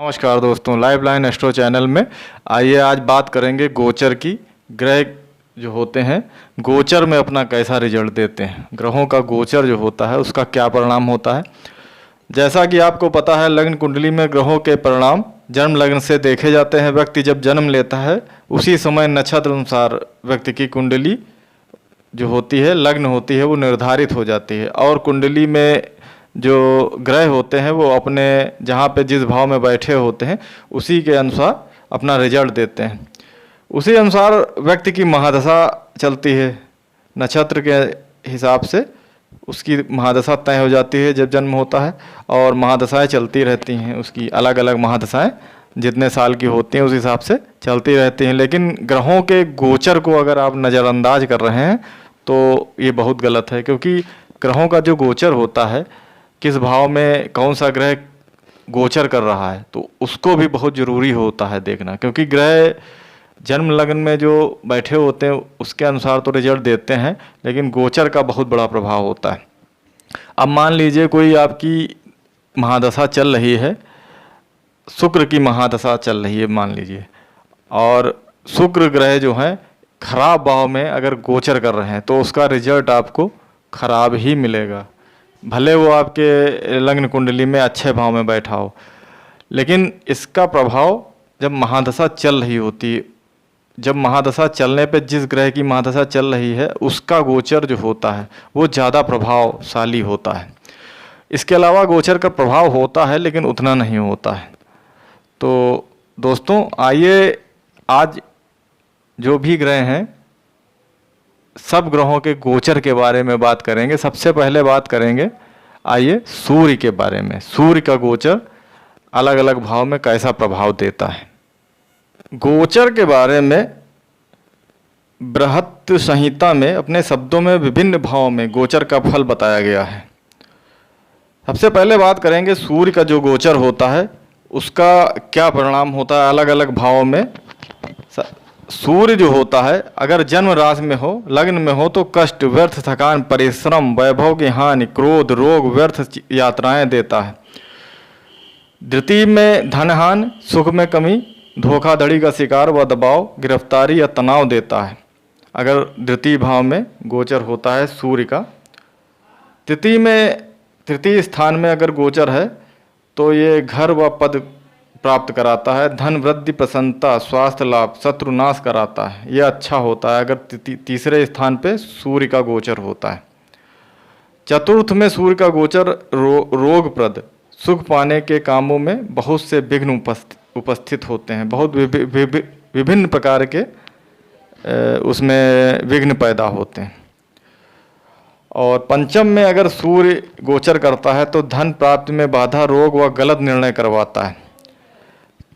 नमस्कार दोस्तों, live line astro channel में आइए आज बात करेंगे गोचर की। ग्रह जो होते हैं गोचर में अपना कैसा रिजल्ट देते हैं, ग्रहों का गोचर जो होता है उसका क्या परिणाम होता है। जैसा कि आपको पता है, लग्न कुंडली में ग्रहों के परिणाम जन्म लग्न से देखे जाते हैं। व्यक्ति जब जन्म लेता है उसी समय नक्षत्र अनुसार व्यक्ति की कुंडली जो होती है, लग्न होती है, वो निर्धारित हो जाती है। और कुंडली में जो ग्रह होते हैं वो अपने जहाँ पे जिस भाव में बैठे होते हैं उसी के अनुसार अपना रिजल्ट देते हैं। उसी अनुसार व्यक्ति की महादशा चलती है, नक्षत्र के हिसाब से उसकी महादशा तय हो जाती है जब जन्म होता है। और महादशाएं चलती रहती हैं, उसकी अलग अलग महादशाएं जितने साल की होती हैं उस हिसाब से चलती रहती हैं। लेकिन ग्रहों के गोचर को अगर आप नज़रअंदाज कर रहे हैं तो ये बहुत गलत है, क्योंकि ग्रहों का जो गोचर होता है, किस भाव में कौन सा ग्रह गोचर कर रहा है, तो उसको भी बहुत ज़रूरी होता है देखना। क्योंकि ग्रह जन्म लग्न में जो बैठे होते हैं उसके अनुसार तो रिजल्ट देते हैं, लेकिन गोचर का बहुत बड़ा प्रभाव होता है। अब मान लीजिए कोई आपकी महादशा चल रही है, शुक्र की महादशा चल रही है मान लीजिए, और शुक्र ग्रह जो हैं खराब भाव में अगर गोचर कर रहे हैं तो उसका रिजल्ट आपको खराब ही मिलेगा, भले वो आपके लग्न कुंडली में अच्छे भाव में बैठा हो। लेकिन इसका प्रभाव जब महादशा चल रही होती है, जब महादशा चलने पे जिस ग्रह की महादशा चल रही है उसका गोचर जो होता है वो ज़्यादा प्रभावशाली होता है। इसके अलावा गोचर का प्रभाव होता है लेकिन उतना नहीं होता है। तो दोस्तों आइए आज जो भी ग्रह हैं सब ग्रहों के गोचर के बारे में बात करेंगे। सबसे पहले बात करेंगे आइए सूर्य के बारे में। सूर्य का गोचर अलग अलग भाव में कैसा प्रभाव देता है। गोचर के बारे में बृहत संहिता में अपने शब्दों में विभिन्न भावों में गोचर का फल बताया गया है। सबसे पहले बात करेंगे सूर्य का जो गोचर होता है उसका क्या परिणाम होता है अलग अलग भावों में। सूर्य जो होता है अगर जन्म राशि में हो, लग्न में हो, तो कष्ट, व्यर्थ थकान, परिश्रम, वैभव की हानि, क्रोध, रोग, व्यर्थ यात्राएं देता है। द्वितीय में धनहानि, सुख में कमी, धोखाधड़ी का शिकार व दबाव, गिरफ्तारी या तनाव देता है अगर द्वितीय भाव में गोचर होता है सूर्य का। तृतीय स्थान में अगर गोचर है तो ये घर व पद प्राप्त कराता है, धन वृद्धि, प्रसन्नता, स्वास्थ्य लाभ, शत्रु नाश कराता है। यह अच्छा होता है अगर तीसरे स्थान पे सूर्य का गोचर होता है। चतुर्थ में सूर्य का गोचर रोगप्रद, सुख पाने के कामों में बहुत से विघ्न उपस्थित होते हैं। बहुत विभिन्न प्रकार के उसमें विघ्न पैदा होते हैं। और पंचम में अगर सूर्य गोचर करता है तो धन प्राप्ति में बाधा, रोग व गलत निर्णय करवाता है।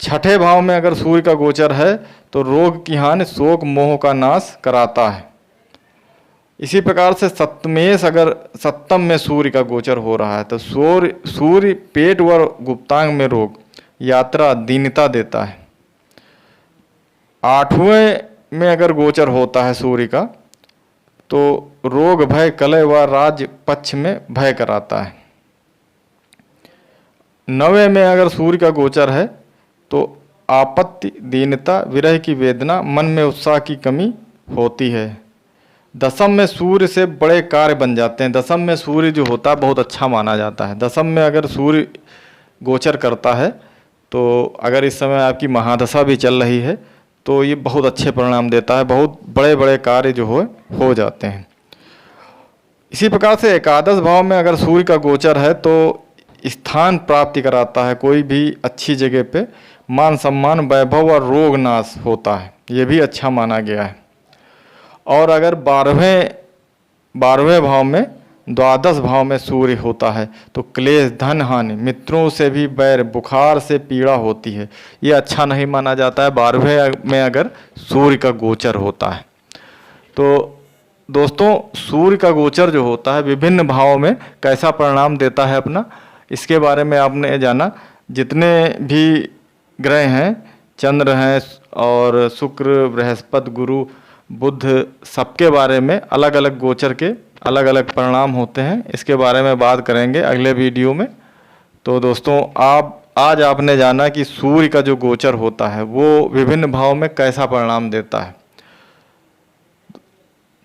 छठे भाव में अगर सूर्य का गोचर है तो रोग की हानि, शोक, मोह का नाश कराता है। इसी प्रकार से सप्तमेश अगर सप्तम में सूर्य का गोचर हो रहा है तो सूर्य पेट व गुप्तांग में रोग, यात्रा, दीनता देता है। आठवें में अगर गोचर होता है सूर्य का तो रोग, भय, कलह व राज पक्ष में भय कराता है। नवें में अगर सूर्य का गोचर है तो आपत्ति, दीनता, विरह की वेदना, मन में उत्साह की कमी होती है। दसम में सूर्य से बड़े कार्य बन जाते हैं। दसम में सूर्य जो होता है बहुत अच्छा माना जाता है। दसम में अगर सूर्य गोचर करता है तो अगर इस समय आपकी महादशा भी चल रही है तो ये बहुत अच्छे परिणाम देता है, बहुत बड़े बड़े कार्य जो हो जाते हैं। इसी प्रकार से एकादश भाव में अगर सूर्य का गोचर है तो स्थान प्राप्ति कराता है, कोई भी अच्छी जगह पे मान सम्मान, वैभव और रोग नाश होता है, ये भी अच्छा माना गया है। और अगर 12वें भाव में, द्वादश भाव में सूर्य होता है तो क्लेश, धन हानि, मित्रों से भी बैर, बुखार से पीड़ा होती है, ये अच्छा नहीं माना जाता है 12वें में अगर सूर्य का गोचर होता है। तो दोस्तों सूर्य का गोचर जो होता है विभिन्न भावों में कैसा परिणाम देता है अपना, इसके बारे में आपने जाना। जितने भी ग्रह हैं, चंद्र हैं और शुक्र, बृहस्पति, गुरु, बुध, सबके बारे में अलग अलग गोचर के अलग अलग परिणाम होते हैं। इसके बारे में बात करेंगे अगले वीडियो में। तो दोस्तों आप आज आपने जाना कि सूर्य का जो गोचर होता है वो विभिन्न भाव में कैसा परिणाम देता है।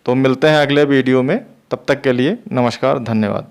तो मिलते हैं अगले वीडियो में, तब तक के लिए नमस्कार, धन्यवाद।